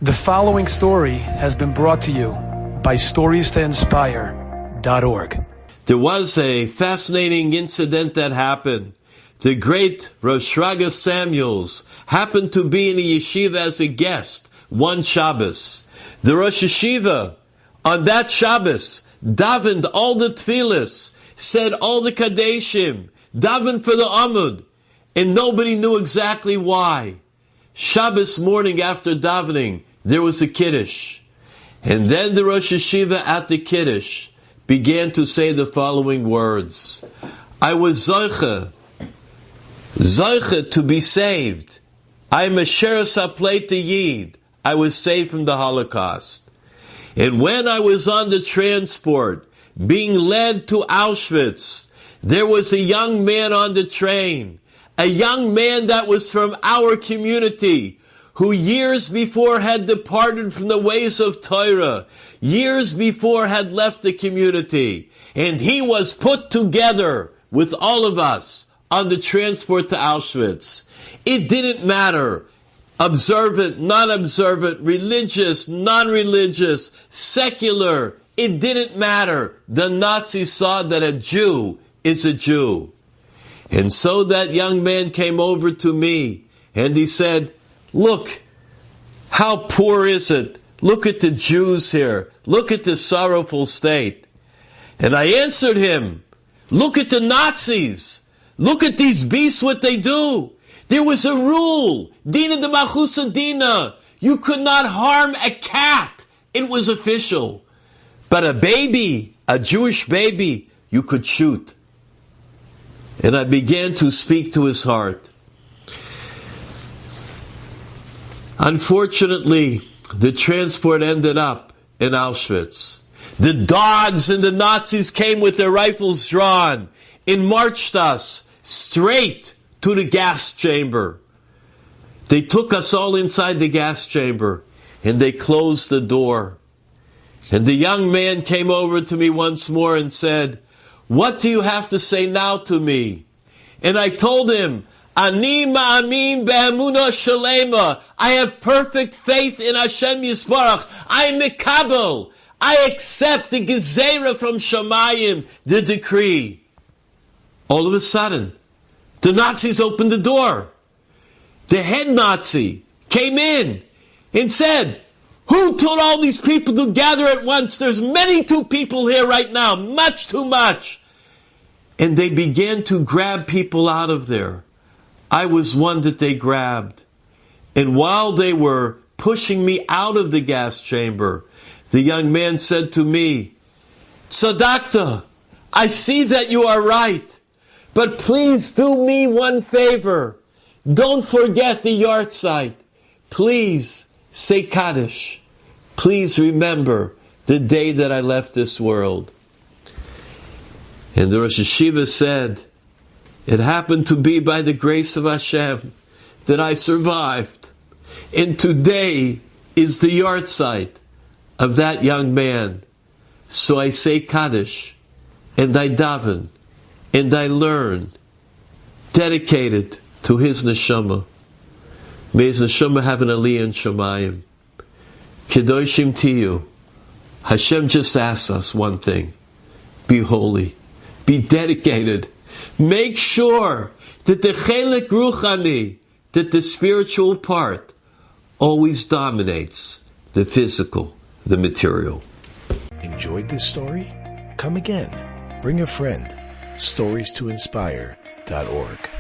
The following story has been brought to you by StoriesToInspire.org. There was a fascinating incident that happened. The great Rosh Raga Samuels happened to be in a yeshiva as a guest one Shabbos. The Rosh Yeshiva, on that Shabbos, davened all the tefillas, said all the kadeshim, davened for the Amud, and nobody knew exactly why. Shabbos morning after davening, there was a Kiddush. And then the Rosh Yeshiva at the Kiddush began to say the following words. I was Zoiche to be saved. I am a Sheres HaPleita Yid. I was saved from the Holocaust. And when I was on the transport, being led to Auschwitz, there was a young man on the train, a young man that was from our community, who years before had departed from the ways of Torah, years before had left the community, and he was put together with all of us on the transport to Auschwitz. It didn't matter, observant, non-observant, religious, non-religious, secular, it didn't matter. The Nazis saw that a Jew is a Jew. And so that young man came over to me, and he said, look, how poor is it? Look at the Jews here. Look at the sorrowful state. And I answered him, look at the Nazis. Look at these beasts, what they do. There was a rule, Dina de Machusa Dina. You could not harm a cat. It was official. But a baby, a Jewish baby, you could shoot. And I began to speak to his heart. Unfortunately, the transport ended up in Auschwitz. The dogs and the Nazis came with their rifles drawn and marched us straight to the gas chamber. They took us all inside the gas chamber and they closed the door. And the young man came over to me once more and said, what do you have to say now to me? And I told him, Ani ma'amin be'emunah shalema. I have perfect faith in Hashem Yisbarach. I am mekabel. I accept the gezerah from Shamayim, the decree. All of a sudden, the Nazis opened the door. The head Nazi came in and said, who told all these people to gather at once? There's many too people here right now, much too much. And they began to grab people out of there. I was one that they grabbed. And while they were pushing me out of the gas chamber, the young man said to me, Tzadakta, I see that you are right, but please do me one favor. Don't forget the yahrzeit. Please say Kaddish. Please remember the day that I left this world. And the Rosh Yeshiva said, it happened to be by the grace of Hashem that I survived. And today is the yahrzeit of that young man. So I say Kaddish, and I daven, and I learn, dedicated to his neshama. May his neshama have an aliyah in Shamayim. Kedoshim Tiyu. Hashem just asks us one thing. Be holy. Be dedicated. Make sure that the chelik ruchani, that the spiritual part, always dominates the physical, the material. Enjoyed this story? Come again. Bring a friend. StoriesToInspire.org